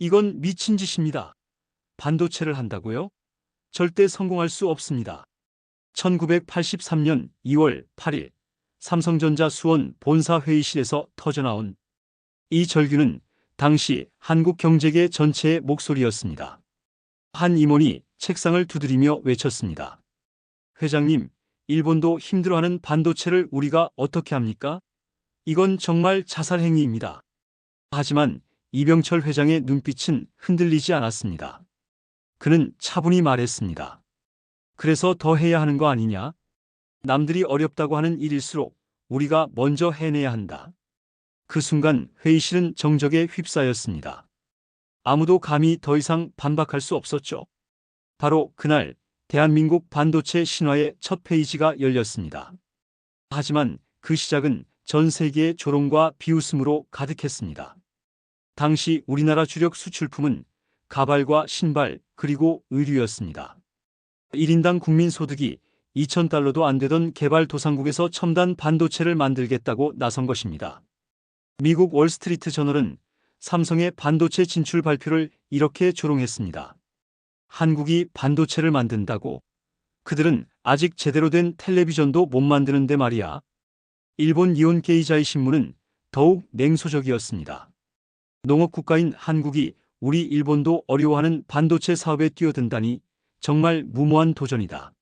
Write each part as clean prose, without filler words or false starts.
이건 미친 짓입니다. 반도체를 한다고요? 절대 성공할 수 없습니다. 1983년 2월 8일 삼성전자 수원 본사 회의실에서 터져나온 이 절규는 당시 한국 경제계 전체의 목소리였습니다. 한 임원이 책상을 두드리며 외쳤습니다. 회장님, 일본도 힘들어하는 반도체를 우리가 어떻게 합니까? 이건 정말 자살 행위입니다. 하지만 이병철 회장의 눈빛은 흔들리지 않았습니다. 그는 차분히 말했습니다. 그래서 더 해야 하는 거 아니냐? 남들이 어렵다고 하는 일일수록 우리가 먼저 해내야 한다. 그 순간 회의실은 정적에 휩싸였습니다. 아무도 감히 더 이상 반박할 수 없었죠. 바로 그날 대한민국 반도체 신화의 첫 페이지가 열렸습니다. 하지만 그 시작은 전 세계의 조롱과 비웃음으로 가득했습니다. 당시 우리나라 주력 수출품은 가발과 신발 그리고 의류였습니다. 1인당 국민 소득이 2,000달러도 안 되던 개발도상국에서 첨단 반도체를 만들겠다고 나선 것입니다. 미국 월스트리트 저널은 삼성의 반도체 진출 발표를 이렇게 조롱했습니다. 한국이 반도체를 만든다고? 그들은 아직 제대로 된 텔레비전도 못 만드는데 말이야. 일본 니혼 게이자이 신문은 더욱 냉소적이었습니다. 농업국가인 한국이 우리 일본도 어려워하는 반도체 사업에 뛰어든다니 정말 무모한 도전이다.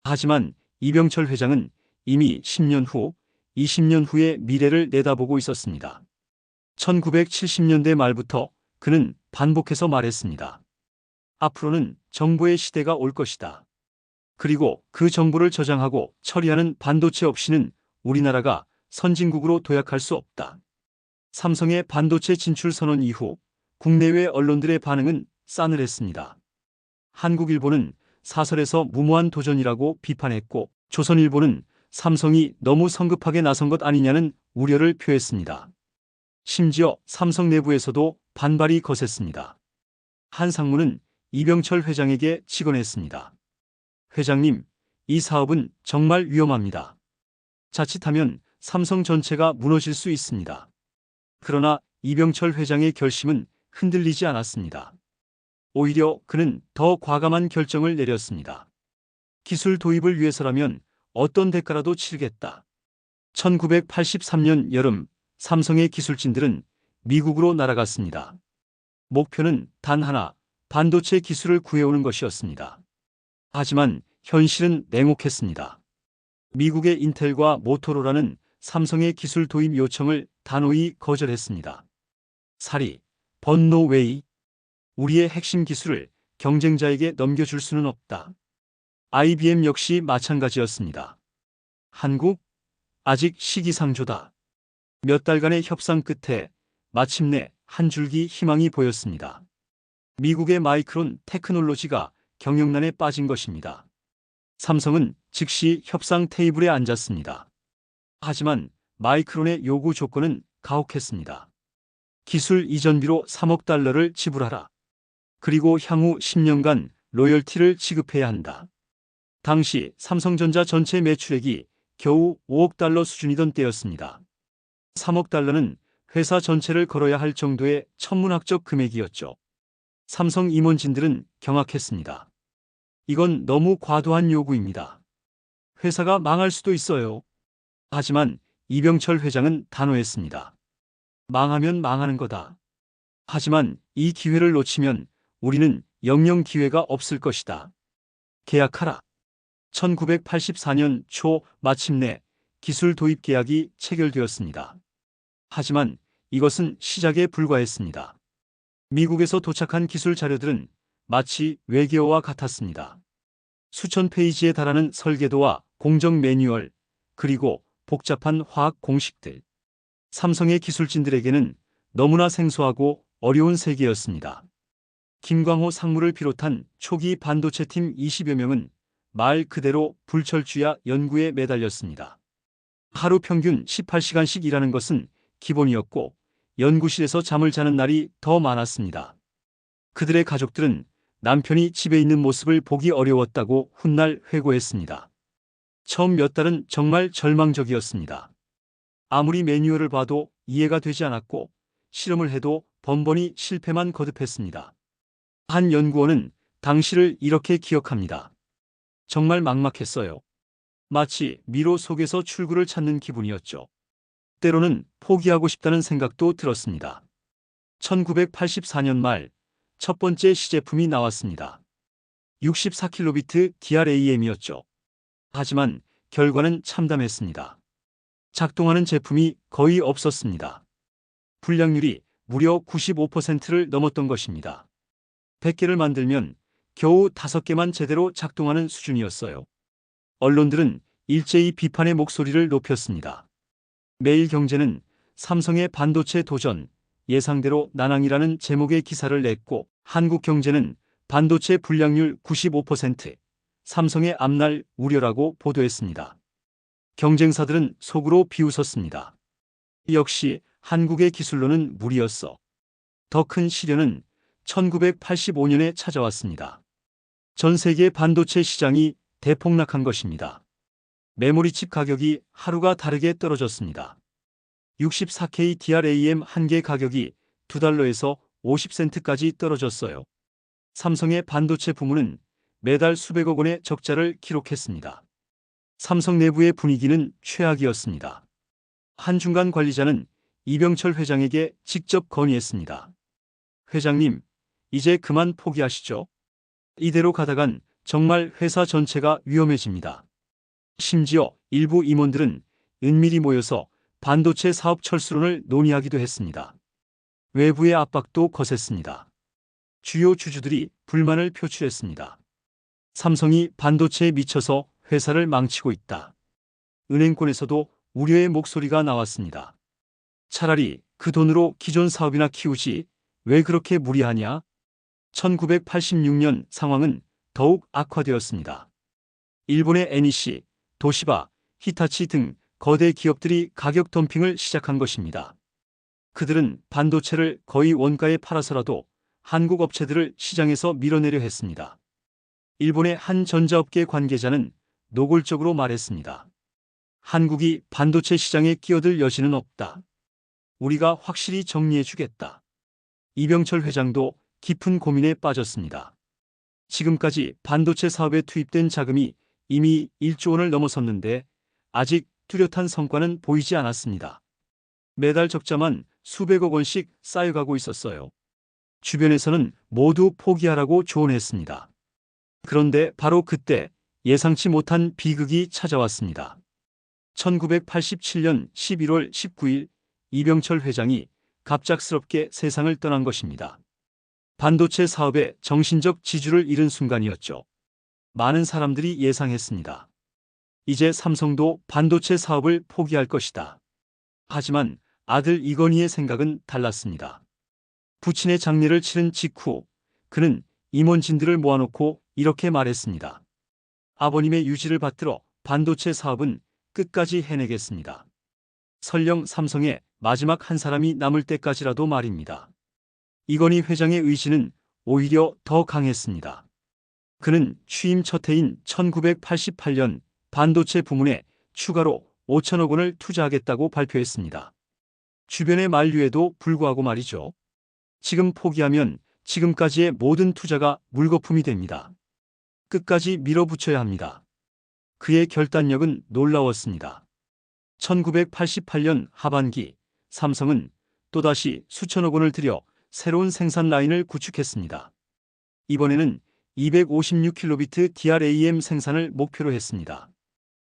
하지만 이병철 회장은 이미 10년 후, 20년 후의 미래를 내다보고 있었습니다. 1970년대 말부터 그는 반복해서 말했습니다. 앞으로는 정보의 시대가 올 것이다. 그리고 그 정보를 저장하고 처리하는 반도체 없이는 우리나라가 선진국으로 도약할 수 없다. 삼성의 반도체 진출 선언 이후 국내외 언론들의 반응은 싸늘했습니다. 한국일보는 사설에서 무모한 도전이라고 비판했고 조선일보는 삼성이 너무 성급하게 나선 것 아니냐는 우려를 표했습니다. 심지어 삼성 내부에서도 반발이 거셌습니다. 한 상무는 이병철 회장에게 직언했습니다. 회장님, 이 사업은 정말 위험합니다. 자칫하면 삼성 전체가 무너질 수 있습니다. 그러나 이병철 회장의 결심은 흔들리지 않았습니다. 오히려 그는 더 과감한 결정을 내렸습니다. 기술 도입을 위해서라면 어떤 대가라도 치르겠다. 1983년 여름 삼성의 기술진들은 미국으로 날아갔습니다. 목표는 단 하나, 반도체 기술을 구해오는 것이었습니다. 하지만 현실은 냉혹했습니다. 미국의 인텔과 모토로라는 삼성의 기술 도입 요청을 단호히 거절했습니다. 사리, 번노웨이, 우리의 핵심 기술을 경쟁자에게 넘겨줄 수는 없다. IBM 역시 마찬가지였습니다. 한국? 아직 시기상조다. 몇 달간의 협상 끝에 마침내 한 줄기 희망이 보였습니다. 미국의 마이크론 테크놀로지가 경영난에 빠진 것입니다. 삼성은 즉시 협상 테이블에 앉았습니다. 하지만 마이크론의 요구 조건은 가혹했습니다. 기술 이전비로 3억 달러를 지불하라. 그리고 향후 10년간 로열티를 지급해야 한다. 당시 삼성전자 전체 매출액이 겨우 5억 달러 수준이던 때였습니다. 3억 달러는 회사 전체를 걸어야 할 정도의 천문학적 금액이었죠. 삼성 임원진들은 경악했습니다. 이건 너무 과도한 요구입니다. 회사가 망할 수도 있어요. 하지만 이병철 회장은 단호했습니다. 망하면 망하는 거다. 하지만 이 기회를 놓치면 우리는 영영 기회가 없을 것이다. 계약하라. 1984년 초 마침내 기술 도입 계약이 체결되었습니다. 하지만 이것은 시작에 불과했습니다. 미국에서 도착한 기술 자료들은 마치 외계어와 같았습니다. 수천 페이지에 달하는 설계도와 공정 매뉴얼, 그리고 복잡한 화학 공식들. 삼성의 기술진들에게는 너무나 생소하고 어려운 세계였습니다. 김광호 상무를 비롯한 초기 반도체팀 20여 명은 말 그대로 불철주야 연구에 매달렸습니다. 하루 평균 18시간씩 일하는 것은 기본이었고 연구실에서 잠을 자는 날이 더 많았습니다. 그들의 가족들은 남편이 집에 있는 모습을 보기 어려웠다고 훗날 회고했습니다. 처음 몇 달은 정말 절망적이었습니다. 아무리 매뉴얼을 봐도 이해가 되지 않았고 실험을 해도 번번이 실패만 거듭했습니다. 한 연구원은 당시를 이렇게 기억합니다. 정말 막막했어요. 마치 미로 속에서 출구를 찾는 기분이었죠. 때로는 포기하고 싶다는 생각도 들었습니다. 1984년 말 첫 번째 시제품이 나왔습니다. 64kbit DRAM이었죠. 하지만 결과는 참담했습니다. 작동하는 제품이 거의 없었습니다. 불량률이 무려 95%를 넘었던 것입니다. 100개를 만들면 겨우 5개만 제대로 작동하는 수준이었어요. 언론들은 일제히 비판의 목소리를 높였습니다. 매일경제는 삼성의 반도체 도전, 예상대로 난항이라는 제목의 기사를 냈고, 한국경제는 반도체 불량률 95%, 삼성의 앞날 우려라고 보도했습니다. 경쟁사들은 속으로 비웃었습니다. 역시 한국의 기술로는 무리였어. 더 큰 시련은 1985년에 찾아왔습니다. 전 세계 반도체 시장이 대폭락한 것입니다. 메모리칩 가격이 하루가 다르게 떨어졌습니다. 64K DRAM 한 개 가격이 $2에서 50센트까지 떨어졌어요. 삼성의 반도체 부문은 매달 수백억 원의 적자를 기록했습니다. 삼성 내부의 분위기는 최악이었습니다. 한 중간 관리자는 이병철 회장에게 직접 건의했습니다. 회장님, 이제 그만 포기하시죠. 이대로 가다간 정말 회사 전체가 위험해집니다. 심지어 일부 임원들은 은밀히 모여서 반도체 사업 철수론을 논의하기도 했습니다. 외부의 압박도 거셌습니다. 주요 주주들이 불만을 표출했습니다. 삼성이 반도체에 미쳐서 회사를 망치고 있다. 은행권에서도 우려의 목소리가 나왔습니다. 차라리 그 돈으로 기존 사업이나 키우지 왜 그렇게 무리하냐? 1986년 상황은 더욱 악화되었습니다. 일본의 NEC, 도시바, 히타치 등 거대 기업들이 가격 덤핑을 시작한 것입니다. 그들은 반도체를 거의 원가에 팔아서라도 한국 업체들을 시장에서 밀어내려 했습니다. 일본의 한 전자업계 관계자는 노골적으로 말했습니다. 한국이 반도체 시장에 끼어들 여지는 없다. 우리가 확실히 정리해주겠다. 이병철 회장도 깊은 고민에 빠졌습니다. 지금까지 반도체 사업에 투입된 자금이 이미 1조 원을 넘어섰는데 아직 뚜렷한 성과는 보이지 않았습니다. 매달 적자만 수백억 원씩 쌓여가고 있었어요. 주변에서는 모두 포기하라고 조언했습니다. 그런데 바로 그때 예상치 못한 비극이 찾아왔습니다. 1987년 11월 19일 이병철 회장이 갑작스럽게 세상을 떠난 것입니다. 반도체 사업의 정신적 지주를 잃은 순간이었죠. 많은 사람들이 예상했습니다. 이제 삼성도 반도체 사업을 포기할 것이다. 하지만 아들 이건희의 생각은 달랐습니다. 부친의 장례를 치른 직후 그는 임원진들을 모아놓고 이렇게 말했습니다. 아버님의 유지를 받들어 반도체 사업은 끝까지 해내겠습니다. 설령 삼성의 마지막 한 사람이 남을 때까지라도 말입니다. 이건희 회장의 의지는 오히려 더 강했습니다. 그는 취임 첫 해인 1988년 반도체 부문에 추가로 5천억 원을 투자하겠다고 발표했습니다. 주변의 만류에도 불구하고 말이죠. 지금 포기하면 지금까지의 모든 투자가 물거품이 됩니다. 끝까지 밀어붙여야 합니다. 그의 결단력은 놀라웠습니다. 1988년 하반기 삼성은 또다시 수천억 원을 들여 새로운 생산 라인을 구축했습니다. 이번에는 256kbit DRAM 생산을 목표로 했습니다.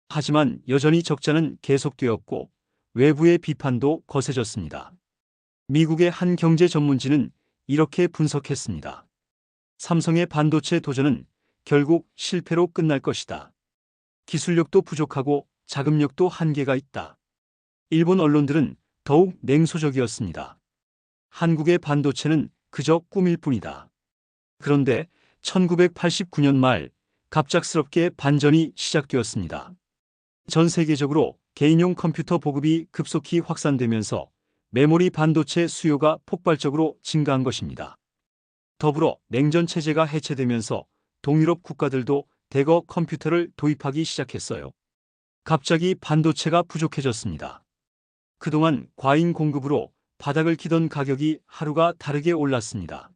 하지만 여전히 적자는 계속되었고 외부의 비판도 거세졌습니다. 미국의 한 경제 전문지는 이렇게 분석했습니다. 삼성의 반도체 도전은 결국 실패로 끝날 것이다. 기술력도 부족하고 자금력도 한계가 있다. 일본 언론들은 더욱 냉소적이었습니다. 한국의 반도체는 그저 꿈일 뿐이다. 그런데 1989년 말 갑작스럽게 반전이 시작되었습니다. 전 세계적으로 개인용 컴퓨터 보급이 급속히 확산되면서 메모리 반도체 수요가 폭발적으로 증가한 것입니다. 더불어 냉전 체제가 해체되면서 동유럽 국가들도 대거 컴퓨터를 도입하기 시작했어요. 갑자기 반도체가 부족해졌습니다. 그동안 과잉 공급으로 바닥을 기던 가격이 하루가 다르게 올랐습니다.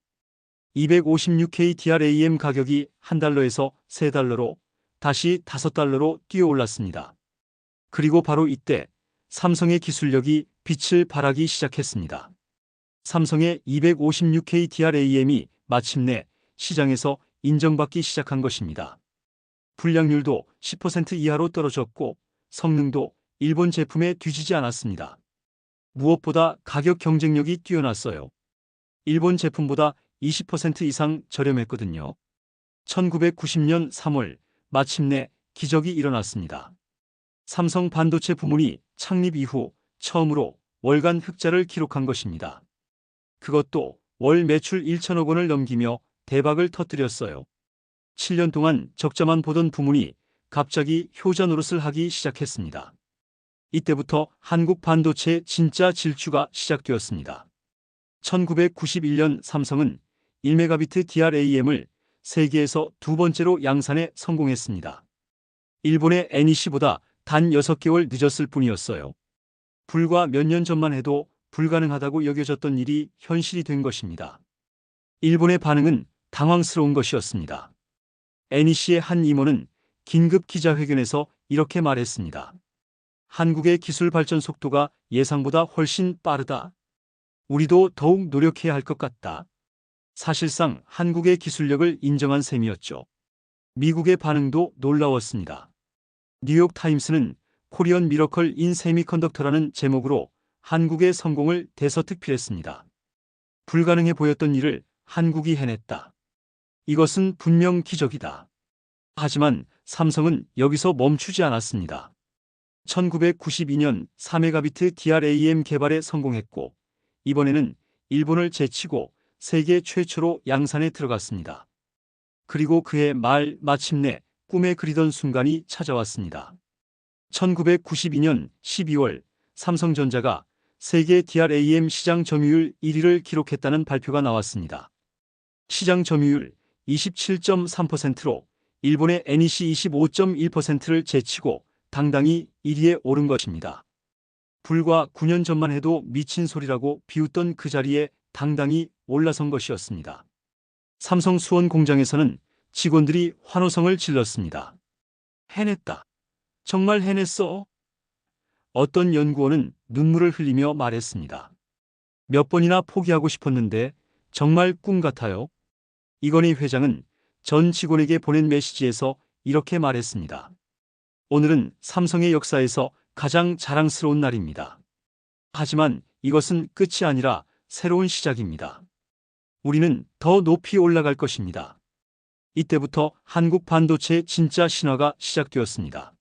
256K DRAM 가격이 $1에서 $3로 다시 $5로 뛰어 올랐습니다. 그리고 바로 이때 삼성의 기술력이 빛을 발하기 시작했습니다. 삼성의 256K DRAM이 마침내 시장에서 인정받기 시작한 것입니다. 불량률도 10% 이하로 떨어졌고 성능도 일본 제품에 뒤지지 않았습니다. 무엇보다 가격 경쟁력이 뛰어났어요. 일본 제품보다 20% 이상 저렴했거든요. 1990년 3월 마침내 기적이 일어났습니다. 삼성 반도체 부문이 창립 이후 처음으로 월간 흑자를 기록한 것입니다. 그것도 월 매출 1천억 원을 넘기며 대박을 터뜨렸어요. 7년 동안 적자만 보던 부문이 갑자기 효자 노릇을 하기 시작했습니다. 이때부터 한국 반도체의 진짜 질주가 시작되었습니다. 1991년 삼성은 1메가비트 DRAM을 세계에서 두 번째로 양산에 성공했습니다. 일본의 NEC보다 단 6개월 늦었을 뿐이었어요. 불과 몇 년 전만 해도 불가능하다고 여겨졌던 일이 현실이 된 것입니다. 일본의 반응은 당황스러운 것이었습니다. NEC의 한 임원은 긴급 기자회견에서 이렇게 말했습니다. 한국의 기술 발전 속도가 예상보다 훨씬 빠르다. 우리도 더욱 노력해야 할 것 같다. 사실상 한국의 기술력을 인정한 셈이었죠. 미국의 반응도 놀라웠습니다. 뉴욕타임스는 코리언 미러컬 인 세미컨덕터라는 제목으로 한국의 성공을 대서특필했습니다. 불가능해 보였던 일을 한국이 해냈다. 이것은 분명 기적이다. 하지만 삼성은 여기서 멈추지 않았습니다. 1992년 4메가비트 DRAM 개발에 성공했고 이번에는 일본을 제치고 세계 최초로 양산에 들어갔습니다. 그리고 그해 말 마침내 꿈에 그리던 순간이 찾아왔습니다. 1992년 12월 삼성전자가 세계 DRAM 시장 점유율 1위를 기록했다는 발표가 나왔습니다. 시장 점유율 27.3%로 일본의 NEC 25.1%를 제치고 당당히 1위에 오른 것입니다. 불과 9년 전만 해도 미친 소리라고 비웃던 그 자리에 당당히 올라선 것이었습니다. 삼성 수원 공장에서는 직원들이 환호성을 질렀습니다. 해냈다. 정말 해냈어. 어떤 연구원은 눈물을 흘리며 말했습니다. 몇 번이나 포기하고 싶었는데 정말 꿈 같아요. 이건희 회장은 전 직원에게 보낸 메시지에서 이렇게 말했습니다. 오늘은 삼성의 역사에서 가장 자랑스러운 날입니다. 하지만 이것은 끝이 아니라 새로운 시작입니다. 우리는 더 높이 올라갈 것입니다. 이때부터 한국 반도체의 진짜 신화가 시작되었습니다.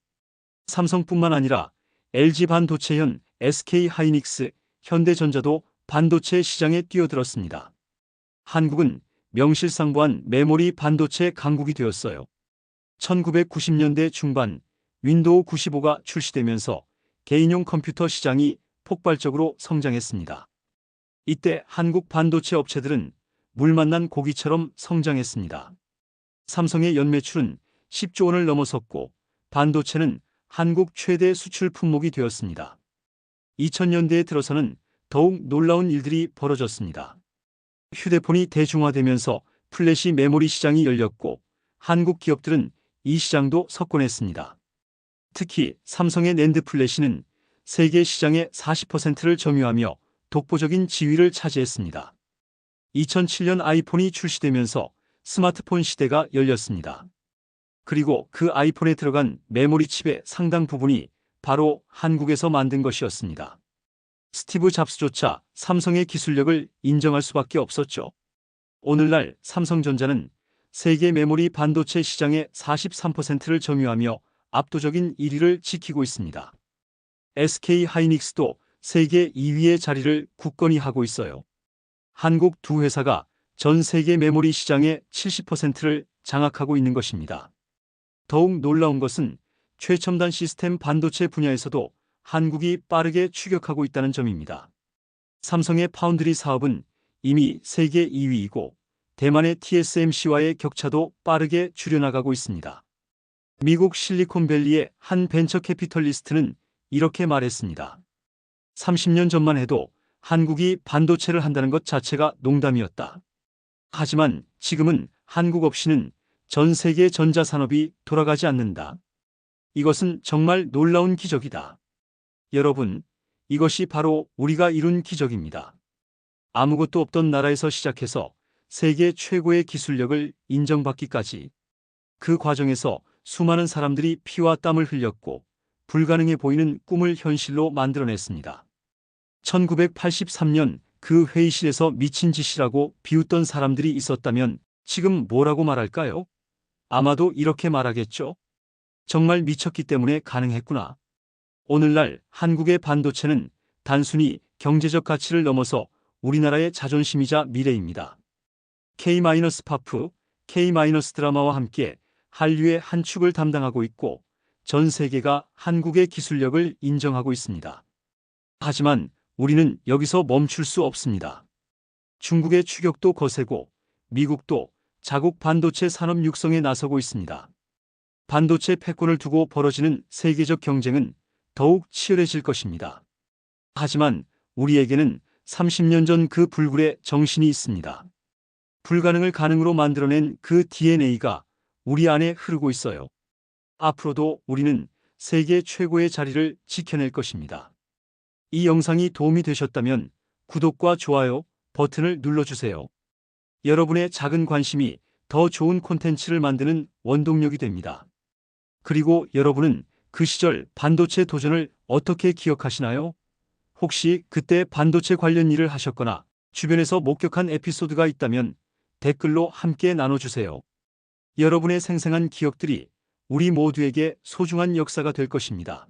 삼성뿐만 아니라 LG 반도체현, SK 하이닉스, 현대전자도 반도체 시장에 뛰어들었습니다. 한국은 명실상부한 메모리 반도체 강국이 되었어요. 1990년대 중반 윈도우 95가 출시되면서 개인용 컴퓨터 시장이 폭발적으로 성장했습니다. 이때 한국 반도체 업체들은 물 만난 고기처럼 성장했습니다. 삼성의 연매출은 10조 원을 넘어섰고 반도체는 한국 최대 수출 품목이 되었습니다. 2000년대에 들어서는 더욱 놀라운 일들이 벌어졌습니다. 휴대폰이 대중화되면서 플래시 메모리 시장이 열렸고 한국 기업들은 이 시장도 석권했습니다. 특히 삼성의 낸드 플래시는 세계 시장의 40%를 점유하며 독보적인 지위를 차지했습니다. 2007년 아이폰이 출시되면서 스마트폰 시대가 열렸습니다. 그리고 그 아이폰에 들어간 메모리 칩의 상당 부분이 바로 한국에서 만든 것이었습니다. 스티브 잡스조차 삼성의 기술력을 인정할 수밖에 없었죠. 오늘날 삼성전자는 세계 메모리 반도체 시장의 43%를 점유하며 압도적인 1위를 지키고 있습니다. SK 하이닉스도 세계 2위의 자리를 굳건히 하고 있어요. 한국 두 회사가 전 세계 메모리 시장의 70%를 장악하고 있는 것입니다. 더욱 놀라운 것은 최첨단 시스템 반도체 분야에서도 한국이 빠르게 추격하고 있다는 점입니다. 삼성의 파운드리 사업은 이미 세계 2위이고 대만의 TSMC와의 격차도 빠르게 줄여나가고 있습니다. 미국 실리콘밸리의 한 벤처 캐피털리스트는 이렇게 말했습니다. 30년 전만 해도 한국이 반도체를 한다는 것 자체가 농담이었다. 하지만 지금은 한국 없이는 전 세계 전자산업이 돌아가지 않는다. 이것은 정말 놀라운 기적이다. 여러분, 이것이 바로 우리가 이룬 기적입니다. 아무것도 없던 나라에서 시작해서 세계 최고의 기술력을 인정받기까지, 그 과정에서 수많은 사람들이 피와 땀을 흘렸고 불가능해 보이는 꿈을 현실로 만들어냈습니다. 1983년 그 회의실에서 미친 짓이라고 비웃던 사람들이 있었다면 지금 뭐라고 말할까요? 아마도 이렇게 말하겠죠. 정말 미쳤기 때문에 가능했구나. 오늘날 한국의 반도체는 단순히 경제적 가치를 넘어서 우리나라의 자존심이자 미래입니다. K-파프, K-드라마와 함께 한류의 한 축을 담당하고 있고 전 세계가 한국의 기술력을 인정하고 있습니다. 하지만 우리는 여기서 멈출 수 없습니다. 중국의 추격도 거세고 미국도 자국 반도체 산업 육성에 나서고 있습니다. 반도체 패권을 두고 벌어지는 세계적 경쟁은 더욱 치열해질 것입니다. 하지만 우리에게는 30년 전 그 불굴의 정신이 있습니다. 불가능을 가능으로 만들어낸 그 DNA가 우리 안에 흐르고 있어요. 앞으로도 우리는 세계 최고의 자리를 지켜낼 것입니다. 이 영상이 도움이 되셨다면 구독과 좋아요 버튼을 눌러주세요. 여러분의 작은 관심이 더 좋은 콘텐츠를 만드는 원동력이 됩니다. 그리고 여러분은 그 시절 반도체 도전을 어떻게 기억하시나요? 혹시 그때 반도체 관련 일을 하셨거나 주변에서 목격한 에피소드가 있다면 댓글로 함께 나눠주세요. 여러분의 생생한 기억들이 우리 모두에게 소중한 역사가 될 것입니다.